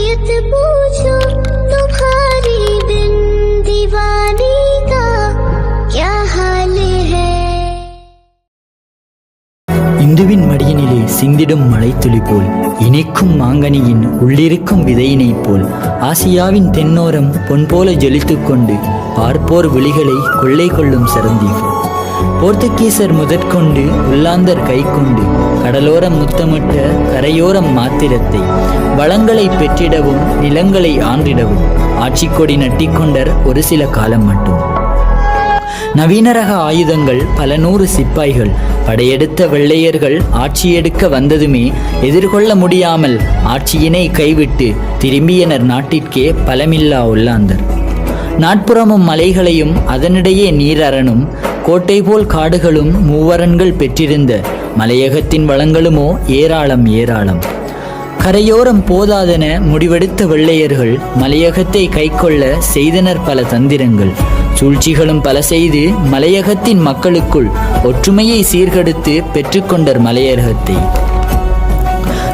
तबीयत पूछो तुम्हारी बिन दीवानी का क्या हाल है. இந்துவின் மடியினிலே சிந்திடும் மழைத்துளி போல், இனிக்கும் மாங்கனியின் உள்ளிருக்கும் விதையினைப் போல், ஆசியாவின் தென்னோரம் பொன் போல ஜொலித்துக் கொண்டு பார்ப்போர் விழிகளை கொள்ளை கொள்ளும் சரந்தீப். போர்த்துகீசர் முதற்கொண்டு உள்ளாந்தர் கை கொண்டு கடலோரம் முத்தமிட்ட கரையோரம் மாத்திரத்தை வளங்களை பெற்றிடவும் நிலங்களை ஆண்டிடவும் ஆட்சிக்கொடி நட்டிக்கொண்டர் ஒரு சில காலம் மட்டும். நவீன ரக ஆயுதங்கள், பல நூறு சிப்பாய்கள், படையெடுத்த வெள்ளையர்கள் ஆட்சியெடுக்க வந்ததுமே எதிர்கொள்ள முடியாமல் ஆட்சியினை கைவிட்டு திரும்பியனர் நாட்டிற்கே பலமில்லா உள்ளாந்தர். நாட்புறமும் மலைகளையும் அதனிடையே நீரரணும் கோட்டை போல் காடுகளும் மூவரன்கள் பெற்றிருந்த மலையகத்தின் வளங்களுமோ ஏராளம் ஏராளம். கரையோரம் போதாதென முடிவெடுத்த வெள்ளையர்கள் மலையகத்தை கைக்கொள்ள செய்தனர் பல தந்திரங்கள். சூழ்ச்சிகளும் பல செய்து மலையகத்தின் மக்களுக்குள் ஒற்றுமையை சீர்கெடுத்து பெற்றுக்கொண்டர் மலையகத்தை.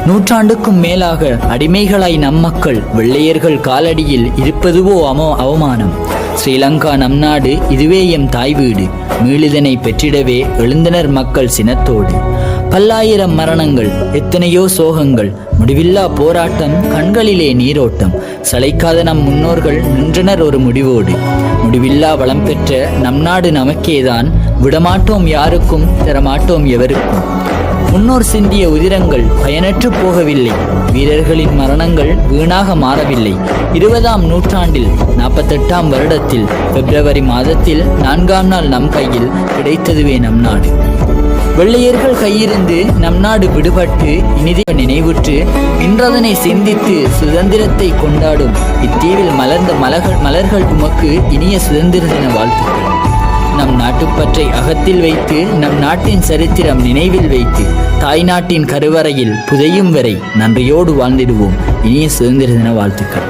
நூற்றாண்டுக்கும் மேலாக அடிமைகளாய் நம் மக்கள் வெள்ளையர்கள் காலடியில் இருப்பதுவோ அவமானம். ஸ்ரீலங்கா நம் நாடு, இதுவே எம் தாய் வீடு. மீளிதனை பெற்றிடவே எழுந்தனர் மக்கள் சினத்தோடு. பல்லாயிரம் மரணங்கள், எத்தனையோ சோகங்கள், முடிவில்லா போராட்டம், கண்களிலே நீரோட்டம். சளைக்காத நம் முன்னோர்கள் நின்றனர் ஒரு முடிவோடு. முடிவில்லா வளம் பெற்ற நம் நாடு நமக்கேதான், விடமாட்டோம் யாருக்கும், தரமாட்டோம் எவருக்கும். முன்னோர் சிந்திய உதிரங்கள் பயனற்று போகவில்லை. வீரர்களின் மரணங்கள் வீணாக மாறவில்லை. 20ஆம் நூற்றாண்டில் 48ஆம் வருடத்தில் பிப்ரவரி மாதத்தில் 4ஆம் நாள் நம் கையில் கிடைத்ததுவே நம் நாடு. வெள்ளையர்கள் கையிருந்து நம் நாடு விடுபட்டு இனிதே நினைவுற்று இன்றதனை சிந்தித்து சுதந்திரத்தை கொண்டாடும் இத்தீவில் மலர்ந்த மலர்கள் உமக்கு இனிய சுதந்திர தின வாழ்த்துக்கள். நம் நாட்டுப்பற்றை அகத்தில் வைத்து, நம் நாட்டின் சரித்திரம் நினைவில் வைத்து, தாய் நாட்டின் கருவறையில் புதையும் வரை நன்றியோடு வாழ்ந்திடுவோம். இனிய சுதந்திர தின வாழ்த்துக்கள்.